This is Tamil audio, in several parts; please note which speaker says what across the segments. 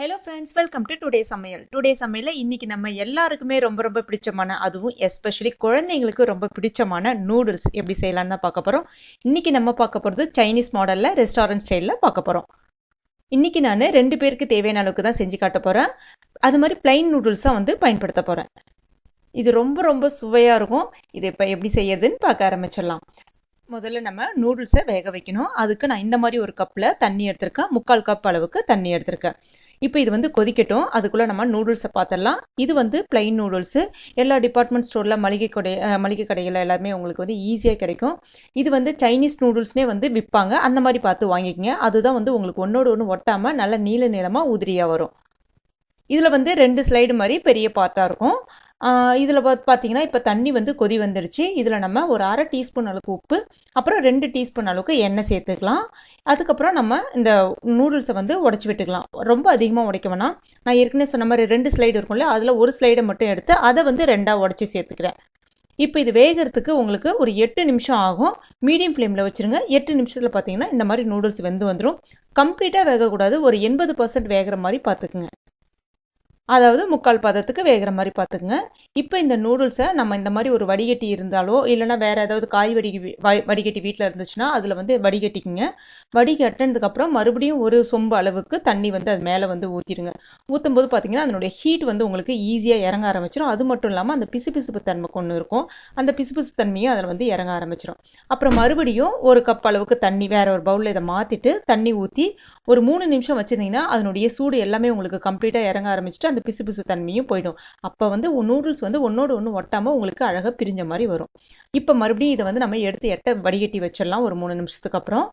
Speaker 1: Hello friends, welcome to today சமையல். டுடே சமையலில் இன்றைக்கி நம்ம எல்லாருக்குமே ரொம்ப ரொம்ப பிடிச்சமான, அதுவும் எஸ்பெஷலி குழந்தைங்களுக்கு ரொம்ப பிடிச்சமான நூடுல்ஸ் எப்படி செய்யலான்னு தான் பார்க்க போகிறோம். இன்றைக்கி நம்ம பார்க்க போகிறது சைனீஸ் மாடலில் ரெஸ்டாரண்ட் ஸ்டைலில் பார்க்க போகிறோம். இன்றைக்கி நான் 2 பேருக்கு தேவையான அளவுக்கு தான் செஞ்சு காட்ட போகிறேன். அது மாதிரி பிளைன் நூடுல்ஸாக பயன்படுத்த போகிறேன். இது ரொம்ப ரொம்ப சுவையாக இருக்கும். இது இப்போ எப்படி செய்யறதுன்னு பார்க்க ஆரம்பிச்சிடலாம். முதல்ல நம்ம நூடுல்ஸை வேக வைக்கணும். அதுக்கு நான் இந்த மாதிரி ஒரு கப்பில் தண்ணி எடுத்திருக்கேன். 3/4 கப் அளவுக்கு தண்ணி எடுத்திருக்கேன். இப்போ இது கொதிக்கட்டும். அதுக்குள்ளே நம்ம நூடுல்ஸை பார்த்துடலாம். இது பிளைன் நூடுல்ஸு. எல்லா டிபார்ட்மெண்ட் ஸ்டோரில் மளிகை கடைகளில் எல்லாமே உங்களுக்கு ஈஸியாக கிடைக்கும். இது சைனீஸ் நூடுல்ஸ்னே விற்பாங்க. அந்த மாதிரி பார்த்து வாங்கிக்கங்க. அதுதான் உங்களுக்கு ஒன்றோடு ஒன்று ஒட்டாமல் நல்ல நீள நீளமாக உதிரியாக வரும். இதில் 2 ஸ்லைடு மாதிரி பெரிய பார்ட்டாக இருக்கும். இதில் பார்த்தீங்கன்னா இப்போ தண்ணி கொதி வந்துடுச்சு. இதில் நம்ம ஒரு 1/2 டீஸ்பூன் அளவுக்கு உப்பு, அப்புறம் 2 டீஸ்பூன் அளவுக்கு எண்ணெய் சேர்த்துக்கலாம். அதுக்கப்புறம் நம்ம இந்த நூடுல்ஸை உடச்சி விட்டுக்கலாம். ரொம்ப அதிகமாக உடைக்க வேணாம். நான் ஏற்கனவே சொன்ன மாதிரி 2 ஸ்லைடு இருக்கும்ல, அதில் ஒரு ஸ்லைடை மட்டும் எடுத்து அதை 2ஆக உடச்சி சேர்த்துக்கிறேன். இப்போ இது வேகிறதுக்கு உங்களுக்கு ஒரு 8 நிமிஷம் ஆகும். மீடியம் ஃப்ளேமில் வச்சுருங்க. 8 நிமிஷத்தில் பார்த்தீங்கன்னா இந்த மாதிரி நூடுல்ஸ் வந்துடும். கம்ப்ளீட்டாக வேகக்கூடாது. ஒரு 80% வேகிற மாதிரி பார்த்துக்குங்க. அதாவது 3/4 பதத்துக்கு வேகிற மாதிரி பார்த்துக்குங்க. இப்போ இந்த நூடுல்ஸை நம்ம இந்த மாதிரி ஒரு வடிகட்டி இருந்தாலோ இல்லைனா வேறு ஏதாவது காய் வடிகட்டி வீட்டில் இருந்துச்சுன்னா அதில் வடிகட்டிக்குங்க. வடிகட்டினதுக்கப்புறம் மறுபடியும் ஒரு சொம்பு அளவுக்கு தண்ணி அது மேலே ஊற்றிடுங்க. ஊற்றும் போது பார்த்தீங்கன்னா அதனுடைய ஹீட் உங்களுக்கு ஈஸியாக இறங்க ஆரம்பிச்சிடும். அது மட்டும் இல்லாமல் அந்த பிசுபிசுப்பு தன்மை ஒன்று இருக்கும். அந்த பிசுபிசு தன்மையும் அதில் இறங்க ஆரம்பிச்சிடும். அப்புறம் மறுபடியும் ஒரு கப் அளவுக்கு தண்ணி வேறு ஒரு பவுலில் இதை மாற்றிட்டு தண்ணி ஊற்றி ஒரு 3 நிமிஷம் வச்சுருந்தீங்கன்னா அதனுடைய சூடு எல்லாமே உங்களுக்கு கம்ப்ளீட்டாக இறங்க ஆரம்பிச்சுட்டு அந்த பிசு தன்மையும் போயிடும். அப்போ நூடுல்ஸ் ஒன்னோடு ஒன்று ஒட்டாமல் உங்களுக்கு அழகாக பிரிஞ்ச மாதிரி வரும். இப்போ மறுபடியும் இதை நம்ம எடுத்து வடிகட்டி வச்சிடலாம் ஒரு 3 நிமிஷத்துக்கு அப்புறம்.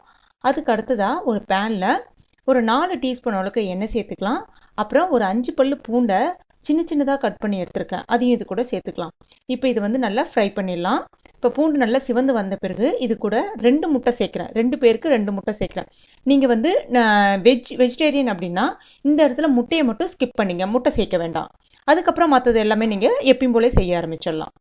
Speaker 1: அதுக்கு அடுத்ததாக ஒரு பேனில் ஒரு 4 டீஸ்பூன் அளவுக்கு எண்ணெய் சேர்த்துக்கலாம். அப்புறம் ஒரு 5 பல்லு பூண்டை சின்னதாக கட் பண்ணி எடுத்துருக்கேன். அதையும் இது கூட சேர்த்துக்கலாம். இப்போ இது நல்லா ஃப்ரை பண்ணிடலாம். இப்போ பூண்டு நல்லா சிவந்து வந்த பிறகு இது கூட 2 முட்டை சேர்க்குறேன். 2 பேருக்கு 2 முட்டை சேர்க்குறேன். நீங்கள் வெஜிடேரியன் அப்படின்னா இந்த இடத்துல முட்டையை மட்டும் ஸ்கிப் பண்ணிங்க. முட்டை சேர்க்க வேண்டாம். அதுக்கப்புறம் மற்றது எல்லாமே நீங்கள் எப்பயும் போலே செய்ய ஆரம்பிச்சிடலாம்.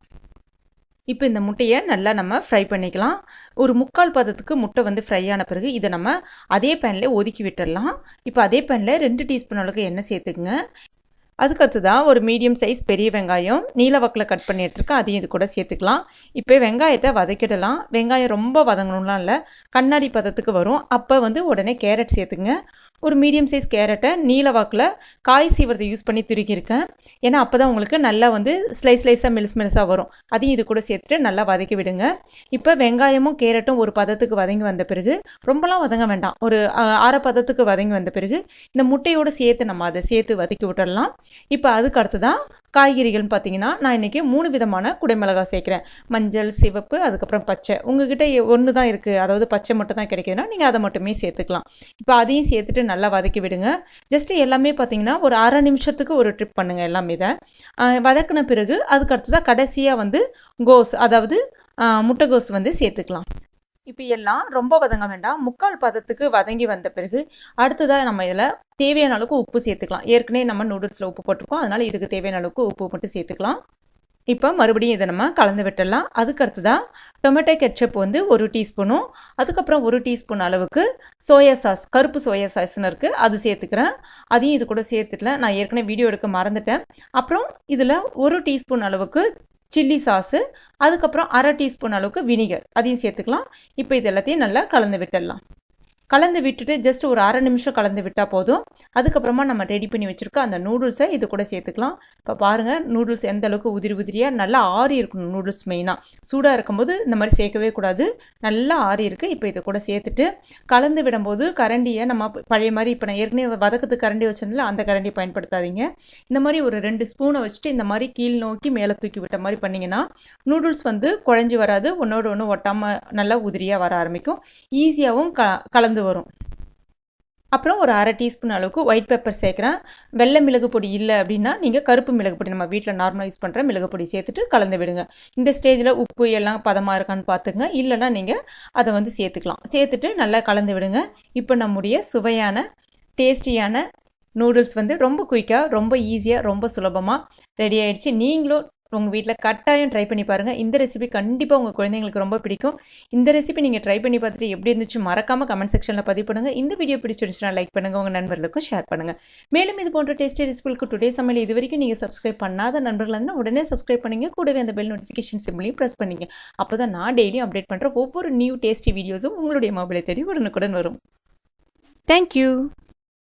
Speaker 1: இப்போ இந்த முட்டையை நல்லா நம்ம ஃப்ரை பண்ணிக்கலாம். ஒரு 3/4 பதத்துக்கு முட்டை ஃப்ரை ஆன பிறகு இதை நம்ம அதே பேனில் ஒதுக்கி விட்டுடலாம். இப்போ அதே பேனில் 2 டீஸ்பூன் அளவுக்கு எண்ணெய் சேர்த்துக்குங்க. அதுக்கடுத்துதான் ஒரு மீடியம் சைஸ் பெரிய வெங்காயம் நீல வாக்கில் கட் பண்ணி எடுத்துருக்கேன். அதையும் இது கூட சேர்த்துக்கலாம். இப்போ வெங்காயத்தை வதக்கிடலாம். வெங்காயம் ரொம்ப வதங்கணும்லாம் இல்லை, கண்ணாடி பதத்துக்கு வரும். அப்போ உடனே கேரட் சேர்த்துங்க. ஒரு மீடியம் சைஸ் கேரட்டை நீல வாக்கில் காய் சீவரத்தை யூஸ் பண்ணி துருக்கியிருக்கேன். ஏன்னா அப்போ தான் உங்களுக்கு நல்லா ஸ்லைஸாக மெலிசாக வரும். அதையும் இது கூட சேர்த்துட்டு நல்லா வதக்கி விடுங்க. இப்போ வெங்காயமும் கேரட்டும் ஒரு பதத்துக்கு வதங்கி வந்த பிறகு, ரொம்பலாம் வதங்க வேண்டாம், ஒரு 1/2 பதத்துக்கு வதங்கி வந்த பிறகு இந்த முட்டையோடு சேர்த்து நம்ம அதை சேர்த்து வதக்கி விட்டுடலாம். இப்போ அதுக்கு அடுத்துதான் காய்கறிகள்னு பார்த்தீங்கன்னா நான் இன்றைக்கி 3 விதமான குடைமிளகாய் சேர்க்குறேன். மஞ்சள், சிவப்பு, அதுக்கப்புறம் பச்சை. உங்ககிட்ட ஒன்று தான் இருக்குது, அதாவது பச்சை மட்டும் தான் கிடைக்குதுன்னா நீங்கள் அதை மட்டுமே சேர்த்துக்கலாம். இப்போ அதையும் சேர்த்துட்டு நல்லா வதக்கி விடுங்க. ஜஸ்ட்டு எல்லாமே பார்த்தீங்கன்னா ஒரு 1/2 நிமிஷத்துக்கு ஒரு ட்ரிப் பண்ணுங்கள் எல்லாமே. இதை வதக்கின பிறகு அதுக்கு அடுத்ததான் கடைசியாக கோஸ், அதாவது முட்டைகோஸ் சேர்த்துக்கலாம். இப்போ எல்லாம் ரொம்ப வதங்க வேண்டாம். 3/4 பதத்துக்கு வதங்கி வந்த பிறகு அடுத்ததாக நம்ம இதில் தேவையான அளவுக்கு உப்பு சேர்த்துக்கலாம். ஏற்கனவே நம்ம நூடுல்ஸில் உப்பு போட்டிருக்கோம், அதனால் இதுக்கு தேவையான அளவுக்கு உப்பு மட்டும் சேர்த்துக்கலாம். இப்போ மறுபடியும் இதை நம்ம கலந்து விட்டுடலாம். அதுக்கு அடுத்ததாக டொமேட்டோ கெட்சப் 1 டீஸ்பூனும், அதுக்கப்புறம் 1 டீஸ்பூன் அளவுக்கு சோயா சாஸ், கருப்பு சோயா சாஸ்ன்னு இருக்குது, அது சேர்த்துக்கிறேன். அதையும் இது கூட சேர்த்துக்கலாம். நான் ஏற்கனவே வீடியோ எடுக்க மறந்துட்டேன். அப்புறம் இதில் 1 டீஸ்பூன் அளவுக்கு சில்லி சாஸு, அதுக்கப்புறம் 1/2 டீஸ்பூன் அளவுக்கு வினிகர், அதையும் சேர்த்துக்கலாம். இப்போ இது எல்லாத்தையும் நல்லா கலந்து விட்டுடலாம். கலந்து விட்டுட்டு ஜஸ்ட் ஒரு 1/2 நிமிஷம் கலந்து விட்டால் போதும். அதுக்கப்புறமா நம்ம ரெடி பண்ணி வச்சுருக்க அந்த நூடுல்ஸை இது கூட சேர்த்துக்கலாம். இப்போ பாருங்கள், நூடுல்ஸ் எந்த அளவுக்கு உதிரியாக நல்லா ஆறி இருக்கணும். நூடுல்ஸ் மெயினாக சூடாக இருக்கும்போது இந்த மாதிரி சேர்க்கவே கூடாது. நல்லா ஆறி இருக்குது. இப்போ இதை கூட சேர்த்துட்டு கலந்து விடும்போது கரண்டியை நம்ம பழைய மாதிரி, இப்போ நான் ஏற்கனவே வதக்கத்துக்கு கரண்டி வச்சிருந்தால அந்த கரண்டி பயன்படுத்தாதீங்க. இந்த மாதிரி ஒரு 2 ஸ்பூனை வச்சுட்டு இந்த மாதிரி கீழ் நோக்கி மேலே தூக்கி விட்ட மாதிரி பண்ணிங்கன்னா நூடுல்ஸ் குழஞ்சி வராது, ஒன்றோடு ஒன்று ஒட்டாமல் நல்லா உதிரியாக வர ஆரம்பிக்கும். ஈஸியாகவும் கலந்து வரும். அப்புறம் ஒரு 1/2 டீஸ்பூன் அளவுக்கு ஒயிட் பெப்பர் சேர்க்குறேன். வெள்ளை மிளகு பொடி இல்லை அப்படின்னா நீங்கள் கருப்பு மிளகு பொடி, நம்ம வீட்டில் நார்மலாக யூஸ் பண்ணுற மிளகு பொடி சேர்த்துட்டு கலந்து விடுங்க. இந்த ஸ்டேஜில் உப்பு எல்லாம் பதமாக இருக்கான்னு பார்த்துங்க. இல்லைன்னா நீங்கள் அதை சேர்த்துக்கலாம். சேர்த்துட்டு நல்லா கலந்து விடுங்க. இப்போ நம்முடைய சுவையான டேஸ்டியான நூடுல்ஸ் ரொம்ப குயிக்காக, ரொம்ப ஈஸியாக, ரொம்ப சுலபமாக ரெடி ஆகிடுச்சு. நீங்களும் உங்கள் வீட்டில் கட்டாயம் ட்ரை பண்ணி பாருங்கள். இந்த ரெசிபி கண்டிப்பாக உங்கள் குழந்தைங்களுக்கு ரொம்ப பிடிக்கும். இந்த ரெசிபி நீங்கள் ட்ரை பண்ணி பார்த்துட்டு எப்படி இருந்துச்சு மறக்காமல் கமெண்ட் செக்ஷனில் பதிவு பண்ணுங்கள். இந்த வீடியோ பிடிச்சிருந்துச்சுன்னா லைக் பண்ணுங்கள், உங்கள் நண்பர்களுக்கும் ஷேர் பண்ணுங்கள். மேலும் இது போன்ற டேஸ்டி ரெசிபிகளுக்கு டுடே சமையல் இது வரைக்கும் நீங்கள் சப்ஸ்கிரைப் பண்ணாத நண்பர்கள் இருந்தால் உடனே சப்ஸ்கிரைப் பண்ணிங்க. கூடவே அந்த பெல் நோட்டிஃபிகேஷன் சிம்பிளையும் ப்ரெஸ் பண்ணிங்க. அப்போ தான் நான் டெய்லியும் அப்டேட் பண்ணுற ஒவ்வொரு நியூ டேஸ்டி வீடியோஸும் உங்களுடைய மொபைலை தேடி உடனுக்குடன் வரும். தேங்க்யூ.